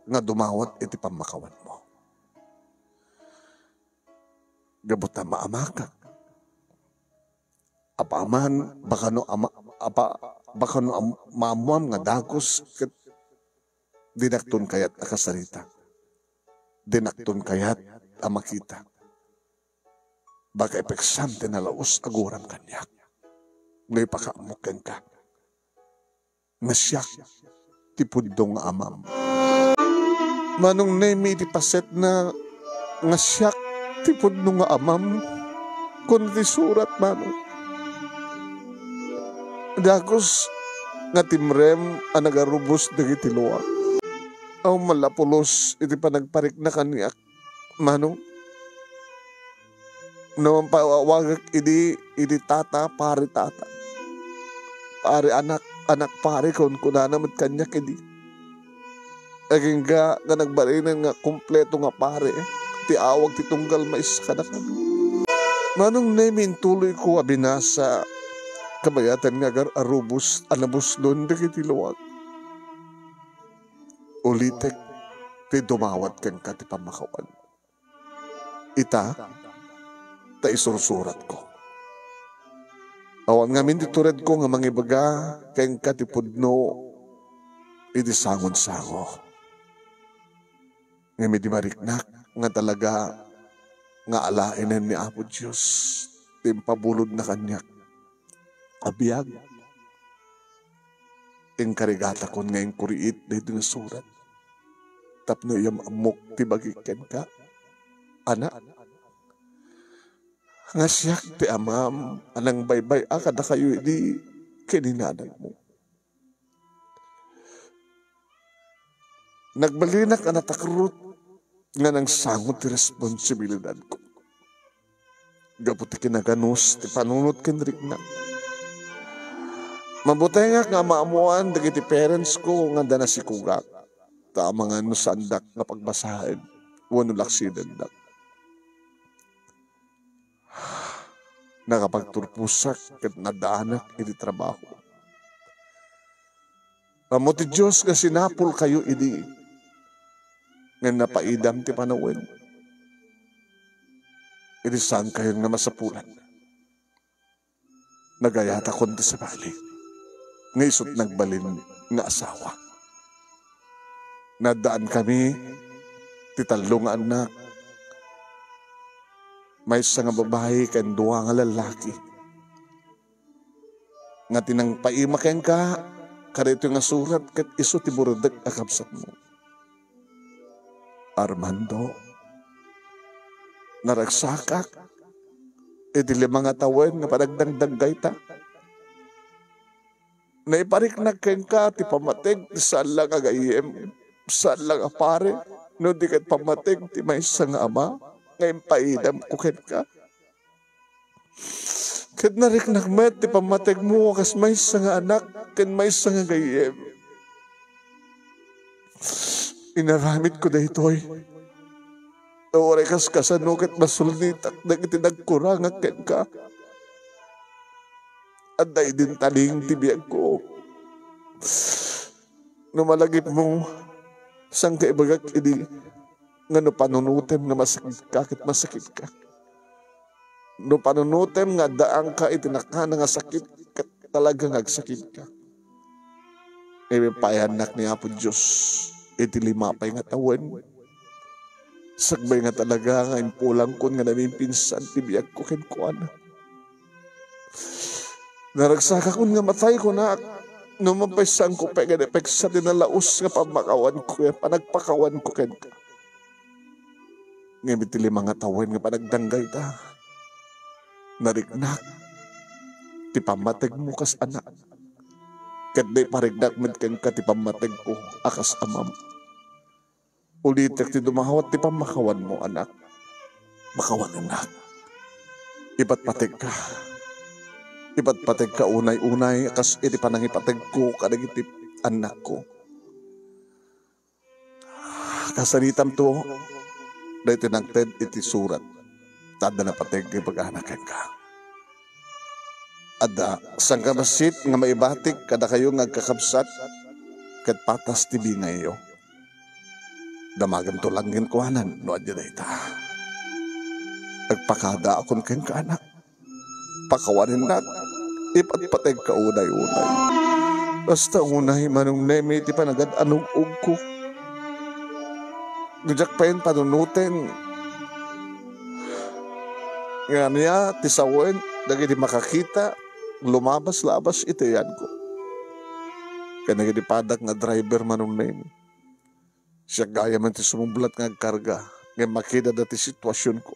nga dumawat iti pamakawan mo. Gabot na maamakak. Apaman, baka no maamuam nga dagos kat dinakton kayat nakasarita. Dinakton kayat amakita. Baka epeksante na laos aguram kanyak. Ngay pakamukin ka. Nasyak tipudong amam. Manong nemi iti paset na nasyak tipudong amam. Kundi surat manong. Dagos nga timrem anagarubos dagiti luwa. Aw malapulos iti panagparik na kanyak. Manong. Naman pawagak idi tata, pari tata. Pari anak pari kon kuna naman kanyak idi. Aging nga nagbarinan nga kompleto nga pari. Ti awag ti tunggal mais ka na kami. Manong namin tuloy ko abinasa kabayatan nga arubos anabos doon dagiti luwag. Ulitek, ti dumawat kang ka ti pamakawan. Ita, ta isursurat ko. Awan nga min titured ko nga mangibaga kang ka ti pudno, iti sangon-sango. Nga may di mariknak, nga talaga nga alainan ni Apo Diyos, timpabulod na kanyak. Abiyag. Ing karigata kon ngayong kuriit dito nga surat. Tapno iyam amok ti bagiken ka. Anak. Nga siyak ti amam. Anang baybay akada kayo di kininanag mo. Nagbalinak ang natakrut nga nang sangot ti responsibilidad ko. Gaputi kinaganos ti panunot kinrik na. Mabuti nga maamuan dagiti parents ko nga dana si Kugak. Tama nga no sandak nga pagbasahin. Wano laksidan dak. Nakapagturpusak kat nadaanak iti trabaho. Amo ti Diyos nga sinapol kayo idi. Nga napaidam ti panawin. Idi saan kayo nga masapulan. Nagayata kundi sa bali. Nga isot nagbalin nga asawa. Nadaan kami ti talong nga anak. May isa nga babae kan duwa nga lalaki. Nga tinang paimaken ka, karito nga surat kat iso ti buradag akabsat mo. Armando, naragsakak, iti limang atawen nga panagdangdagay ta. Naipariknag ken ka ti pamatig ti saan lang agayem, saan lang apare, no di kat pamatig ti may isang ama, ngayon paidam ko ken ka. Kat nariknag met ti pamatig mo, kas may isang anak, ken may isang agayem. Inaramit ko daytoy. Oray kas kasano ket masulnitak dagiti nagkurang ken ka. Aday din taling tibiyag ko. Numalagip mo sang kaibagak idi nga no panunutem nga masakit ka ket masakit ka. No panunutem nga daang ka itinakana nga sakit ket talagang agsakit ka. Ebe payanak ni Apo Diyos iti limapay nga tawen. Sagbay nga talaga nga impulang kon nga namin pinsan tibiyag ko ken kuana. Naragsaka kon nga matay ko na numampaysang ko pa nga sa dinalaos nga pamakawan ko panagpakawan ko ken ka. Ngayon iti mga tawen nga panagdanggay ta. Narignak ti pamateg mo kas anak. Ket di parignak med ken ka ti pamateg ko akas amam. Ulitek ti dumahawat ti pamakawan mo anak. Makawan anak. Iba't pateg ka. Iba't pateg ka unay-unay kas iti panangipateg ko kadagiti anak ko. Kasanitam to dahil tinagted iti surat. Tada na pateg kay pag-anakan ka. Ada sang kamasit nga maibatik kada kayo ngagkakabsat ket patas ti bingayo. Damagan to langgin kuhanan no adya dayta. Agpakada akon ken ka anak. Pakawanin na ipatpateg ka unay-unay. Basta unay manong nemi ti panagad anong ugko. Gujak pain panunuten. Nga niya tisawen dagiti makakita lumabas-labas iti yan ko. Kaya nagitipadak nga driver manong nemi. Siya gaya man ti sumublat nga karga nga makita dati sitwasyon ko.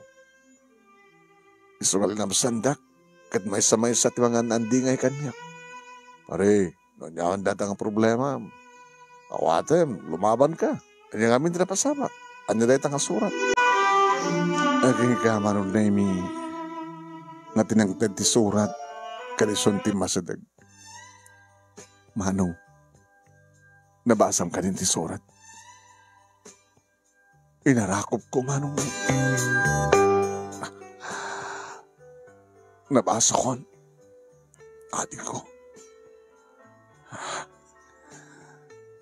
Isungal na masandak kat may samay sa ti mga nandingay kanya. Pare, nanyawan datang ang problema. Awatem, lumaban ka. Kanya ngamin na pasama. Anya dahi tang surat. Naging ka manong nemi nga tinangtad ti surat kalison ti masadag. Manong, nabasam ka din ti surat. Inarakop ko manong nabasa ko adik ko.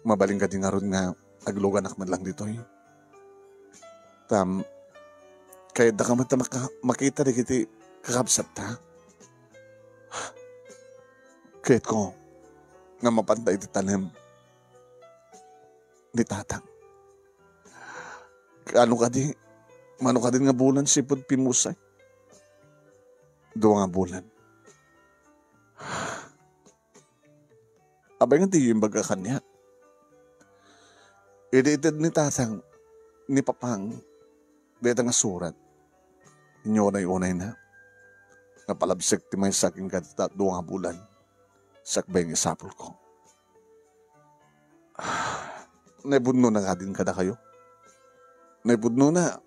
Mabaling ka din nga ron nga aglugan akman lang dito eh. Kaya da ka makita di kiti kakabsat ta. Kahit ko nga mapantay ti tanim ni tatang. Ano ka din nga bulan sipod pimusay. Dua nga bulan. Abay nga di yung baga kanya. Iditid ni tatang ni papang dito nga surat. Inyo unay na. Nga palabsik ti may saking katita dua nga bulan. Sakbay nga sapol ko. Naibudno na nga din kada kayo. Naibudno na,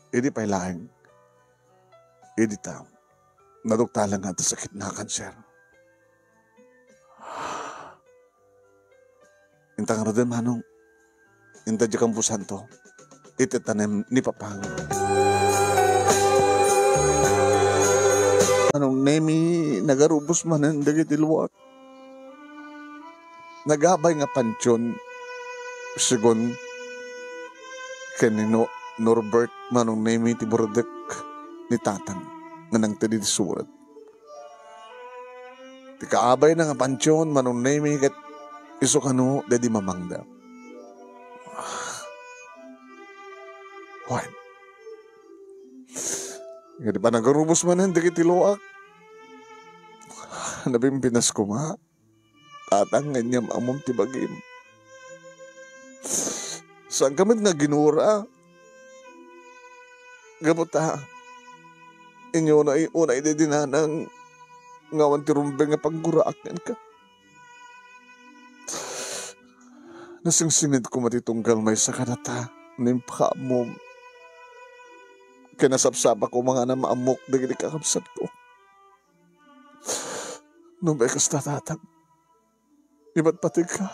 hindi pailaing, hindi tao, naduktalan nga ito sakit na kanser. Intang nga rin manong, inta di kampusan to, ititanim ni papang. Anong nemi nagarubos man ang dagit iluwak. nagabay nga pansyon sigon kanino Norbert manong name ti Burdek ni tatang nga nang tinisurat. Ti kaabay na nga pansyon manong name kat iso kano dedi mamangda. What? Nga di ba nagarubos man hindi kitiloak? Nabimpinas ko ma. Tatang nganyam amom tibagim. Saan kamit nga ginura? Gabuta. Inyo na una idedinanang ngawan ti rumbe nga pangguraakan ka. Nasingsingit ko matitunggal may sa kanata. Nimpa mo. Kinasapsapa ko mga na maamok dagiti kakapsat ko. Nung bekas tatatag. Iba't pati ka.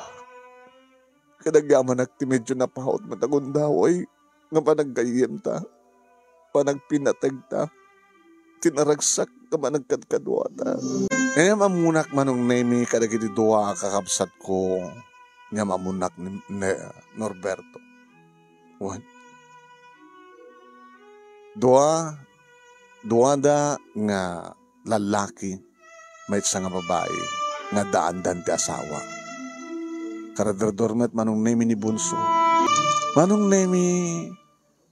Kadagyaman ti medyo napahot matagundaway. Nga panaggayem ta. Panagpinatag ta. Tinaragsak ka managkadkadwa ta. Ngayon mamunak manong nemi kadagiti dua kakapsat ko. Nga mamunak ni Norberto. What? Dua da nga lalaki may isa nga babae nga daan-dan ti asawa. Karadordormet manong nemi ni Bunso. Manong nemi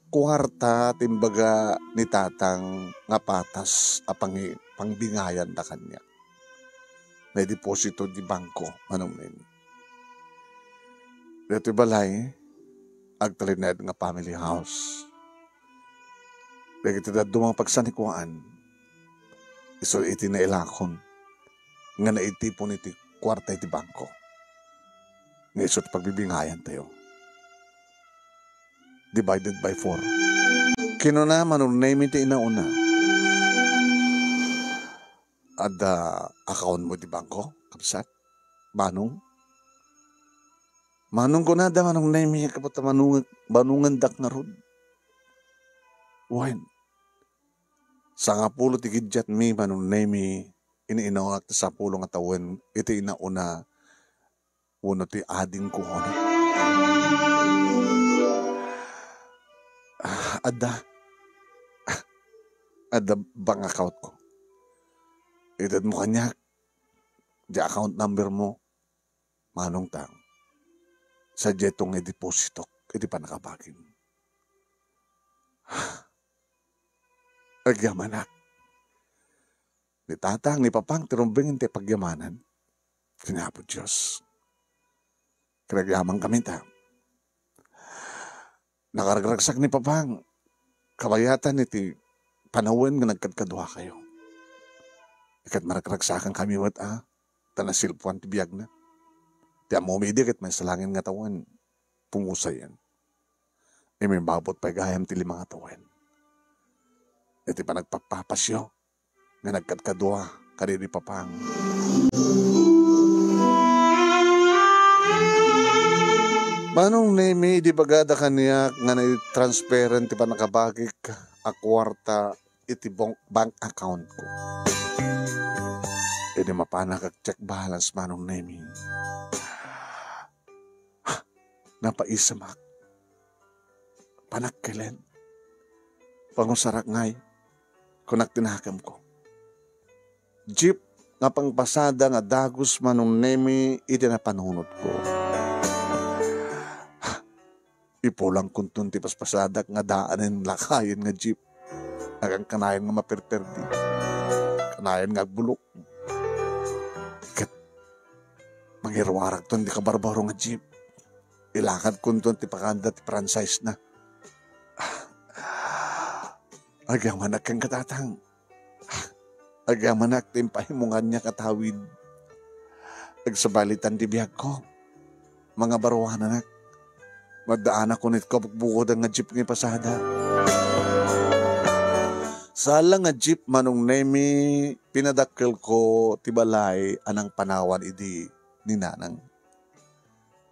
kuwarta timbaga ni tatang nga patas a pangbingayan da kanya. May deposito di bangko manong nemi. Dito balay agtalined nga family house. Dahil iti dumang pagsanikuan, iso iti na ilakon, nga naitipon iti kwarta iti bangko. Nga iso pagbibingayan tayo. Divided by 4. Kino na manunay iti inauna. Ada account mo di bangko, kapsat? Manong? Manong ko na da, manong naimi, kapata manungan dak nga rod. Wine. Sa nga pulo ti gidjat mi manong naimi, iniinawak ti sa pulo nga tawen, iti inauna, uno ti ading ko hona. Ada bang account ko. Edad mo kanya, di account number mo, manong tang. Sa jetong deposito, iti pa nakabagin. Agyamanak. Ni tatang, ni papang, tirumbingin ti pagyamanan. Kinapo Diyos. Kinagyaman kami ta. Nakaragraksak ni papang, kabayatan iti panawin nga nagkadkadwa kayo. Ikat maragragsakan kami wat tanasilpuan ti biyag na. Ti amomidikit may salangin nga tawan. Pungusay yan. E may babot pa gayam ti 5 nga tawan. Iti pa nagpapapasyo nga nagkadkadwa kadiri papang. Manong nemi di bagada kaniya nga na-transparent ti pa nakabagik a kwarta iti bank account ko. E di mapanak check balance manong nemi. Napaisamak. Panagkilen. Pangusarak ngay. Kunak tinakam ko. Jeep nga pangpasada nga dagos manong nemi iti napanunod ko. Ipulang kuntun ti paspasadak nga daanin lakayin nga jeep. Agang kanayan nga maperperdi. Kanayan nga bulok. Ikat mangirwarag ton di kabarbaro nga jeep. Ilakad kuntun ti pakanda ti franchise na. Agamanak kang katatang. Agamanak ti pahimungan niya katawid. Nagsabalitan ti biyag ko. Mga baruanan nak. Magdaan ako nit ko bukod ang nga jeep ng pasada. Sala nga jeep manong nemi pinadakkel ko ti balay anang panawan idi ni nanang.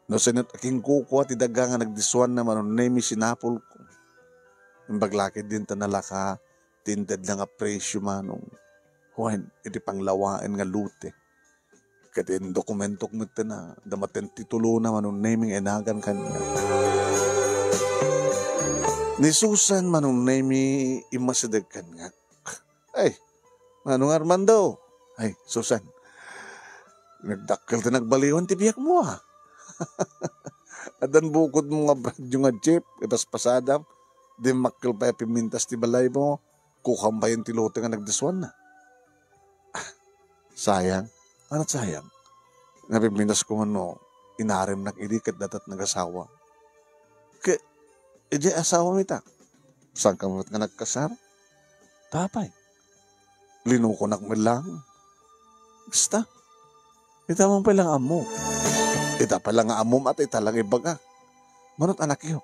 No sinat aking kukuha ti daga nga nagdiswan na manong nemi sinapol ko. Yung baglakid din tanalaka tinted na nga presyo manong. Huwain iti panglawain nga lute. Katin dokumentok mo na, damatin titulo na manong naming enagan kanya. Ni Susan manong nami imasidag kanya. Ay, manong Armando. Ay, Susan, nagdakkel ta nagbaliwan tibiyak mo ha. Adan bukod mo nga brad yung nga jeep, ipaspasadam, di makkel pa pimintas ti balay mo, kukam pa yung tilote nga nagdaswan na. Sayang, ano't sayang? Napimintas ko inarim nak idikat datat nag-asawa. Edi asawa mo ita. Saan ka nga nagkasar? Tapay. Linukonak mo lang. Basta. Ita mo palang amo. Ita palang amo at ita lang ibaga. Manot anak iyo.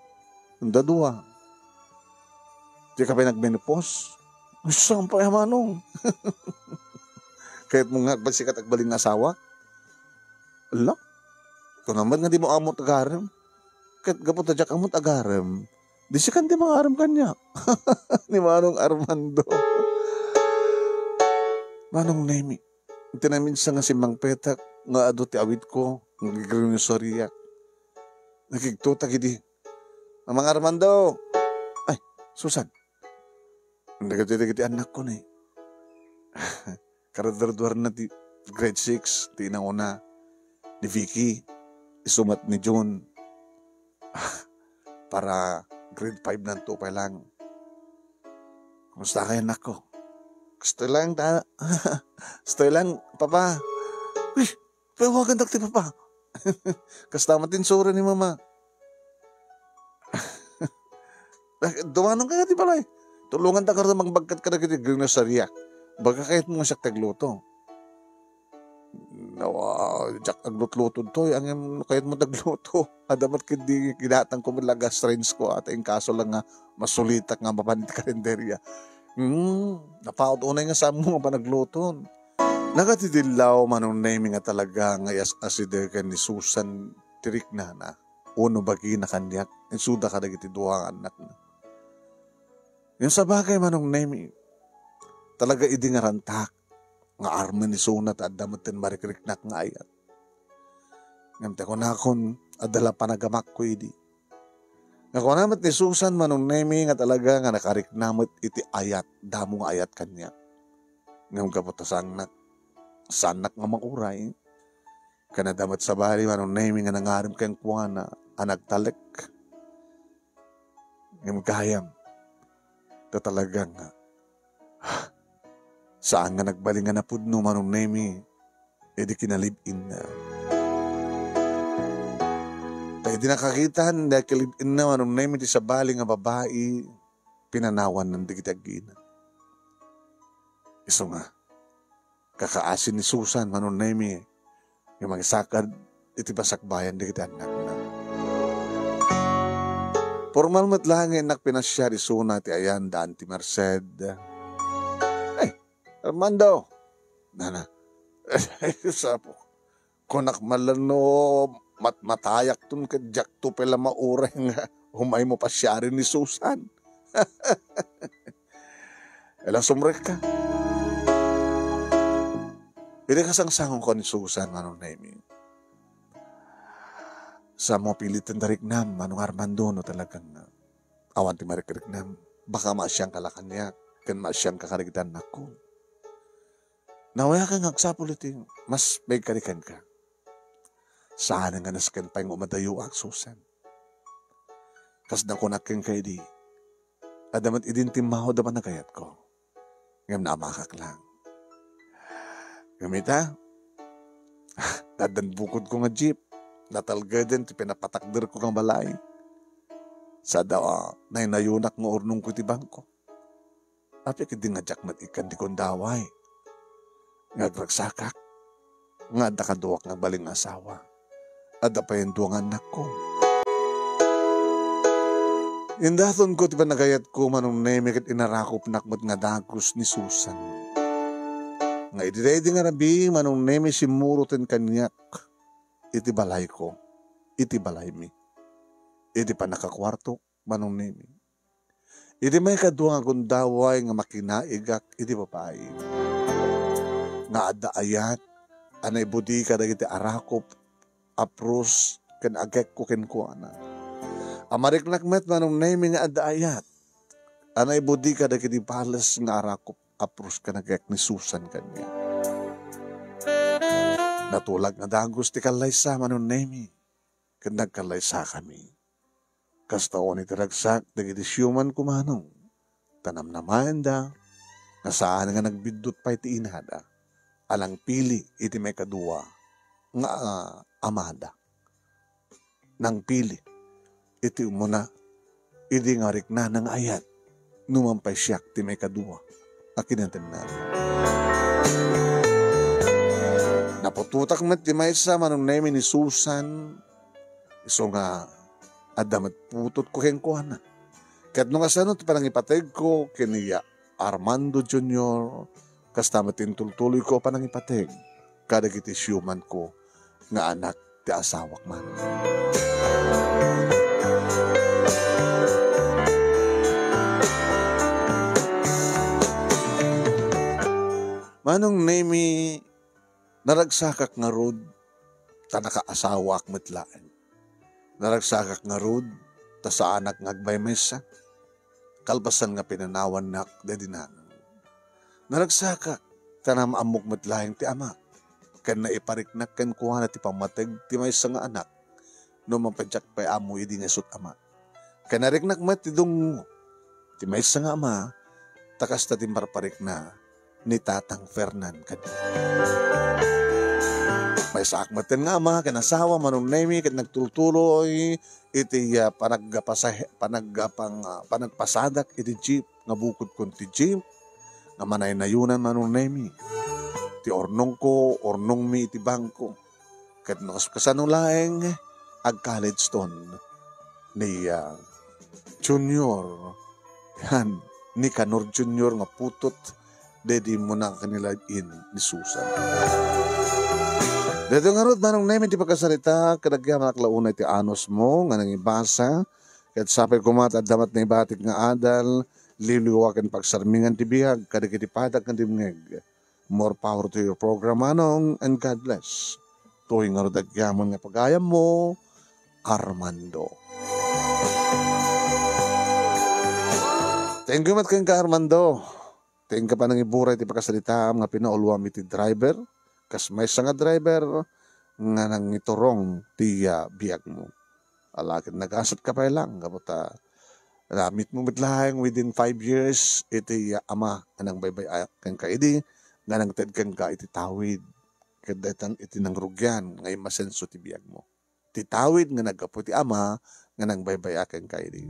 Dadua. Di ka pa nagmenopause. Saan pa yung manong? Kahit mo nga bagsikat agbaling asawa. Ala. Kung naman nga di mo amot agarem. Kahit gapot na jak amot agarem. Di siya kan di mga aram kanya. Ni Manong Armando. Manong Nemi. Tinamin sa nga si Mang Petak. Nga ado ti awit ko. Nga gigrin yung soriyak. Nakigtuta gidi. Mang Armando. Ay, Susan. Nagati anak ko na eh. Karadar-duar na ti grade 6. Ti inauna. Ni Vicky. Isumat ni June. Para grade 5 na to pa lang. Kumusta kayo anak ko? Gusto lang, papa. Uy, pawagan dakti papa. Kastama tinsura ni mama. Dumanong ka nga di pala eh. Tulungan ta ka rin magbagkat ka na kitigil na sariyak. Baga kahit mo siya tagluto. Jak aglutluto to, ang kahit mo tagluto. Adamat kindi kinatang ko malaga strains ko at ang kaso lang nga masulitak nga mapanit kalenderya. Napaot unay nga sa mo nga panagluton. Nakatidilaw manong naming nga talaga nga asider ka ni Susan tirik na na. Uno bagi na kanyak. Suda ka nagiti duwang anak na. Yung sa bagay manong naming talaga idi nga rantak. Nga arma ni Sunat at damatin marikriknak nga ayat. Ngamte ko na akong adala panagamak ko idi. Nga ko namat ni Susan manong nemi nga talaga nga nakariknamot iti ayat, damo nga ayat kanya. Ngam kaputa sanak nga makuray. Kanadamat sa bali manong nemi nga nangarim kayang kuha na anagtalek. Ngam gayam. Ta talagang saan nga nagbalingan na pudno manong nemi, edi kinalibin na. Tayo di nakakitaan, dahil kilibin na manong nemi di sa bali nga babae, pinanawan ng digitagina. Iso nga, kakaasin ni Susan manong nemi, yung mga sakad, iti basakbayan digitanak na. Formal matlangin nak pinasya di Suna ti ayan daan ti Merced. Armando, nana, sapo, kunak malano, matayak tun ka jak to pala mauray nga, humay mo pa siya rin ni Susan. Elang sumrek ka. Hindi kasang-sangong ko ni Susan, manong Naimi. Sa mo pilitin tarik nam, manong Armando, no talagang awan ti marikarik nam, baka masyang kalakan niya, kan masyang kakarigitan ako. Nawaya ka ngagsapulitin, mas may karikan ka. Saan nga naskan pa yung umadayo ang Susan. Kas na kunakin kay di, adamat idintimaho daman na kayat ko. Ngam na amakak lang. Gamita, dadan bukod ko nga jeep, natalga din, pinapatakder ko kang balay. Sa daw, nainayunak nga urnong ko ti bangko. Api kidi nga jakmat ikan di kondaway. Ngagragsakak, nga dakaduwak nga baling asawa, at pa yung duwang anak ko. Indaton ko, tiba nagayat ko manong nemikit inarakop nakmat nga dagos ni Susan. Nga idiredi nga rabi, manong nemi simurutin kanyak, iti balay ko, iti balay mi. Iti pa nakakwarto, manong nemi. Iti may kaduwang akong daway nga makinaigak, iti babae. Nga ada ayat, anay budi ka dagiti arakop apros ken agek ko ken kuana. Amarik nakmet manong naming nga adayat. Anay budi ka dagiti balas nga arakop apros ken agek ni Susan kanya. Natulag nga dagos ti kalaysa manong nami ken nagkalaysa kami. Kastaon iti ragsak dagiti siyuman kumanong tanam naman da nga saan nga nagbidot pa iti inada. Alang pili iti may kadua nga amada. Nang pili iti umuna iti ngarik na ng ayat numampay siyak ti may kadua akinantin na. Napututak met ti maysa manong nemi ni Susan iso nga adamat putot ko ken kuana. Ket nung asano ti parang ipateg ko kiniya Armando Jr. Kasta matintultuloy ko panang ipateg kadagiti siyuman ko nga anak ti asawak man. Manong nemi naragsakak nga rod ta nakaasawa ak metlaan. Naragsakak nga rod ta sa anak nga agbaymesa kalpasan nga pinanawan nak dedinan. Naragsakak tanam amok metlaeng ti ama ken naipariknak ken kuana ti pamateg ti maysa nga anak no mapadyak pay amo idi nga sut ama. Ken nariknak met ti dungo ti maysa nga ama takas ta timparparik na ni Tatang Fernan kadi. May saakmaten nga ama ken asawa manong nemi ken nagtultuloy iti panagpasadak iti jeep nga bukod kon ti jeep nga manay nayunan manong nemi. Ti ornong ko, ornong mi iti bangko. Ket nakasanong laeng ag-college ton ni Junior. Yan, ni Canor Junior nga putot dedi mo na kanila in ni Susan. Dito nga rod manong nemi ti pagkasalita kadagya manaklaunay ti anos mo nga nangibasa ket sapay kumat at damat na ibatik nga adal liliwakan pagsarmingan ti bihag kadagiti padak nga dimngeg. More power to your program manong and God bless. Tuwing nga rodagyaman nga pagayam mo, Armando. Thank you mat kang ka Armando. Thank ka pa nang iburay ti pagkasalita nga pinaulwam iti driver. Kas may nga driver nga nang iturong ti bihag mo. Alakin nagasat ka pa lang kaputa. Ramit mo mitlaeng within 5 years iti ama anang baybay kang kaidi nga nang ted kang ka iti tawid kadatan iti nang rugyan ngay masenso ti biyag mo. Ti tawid nga nagkapo ti ama nga nang baybay kang kaidi.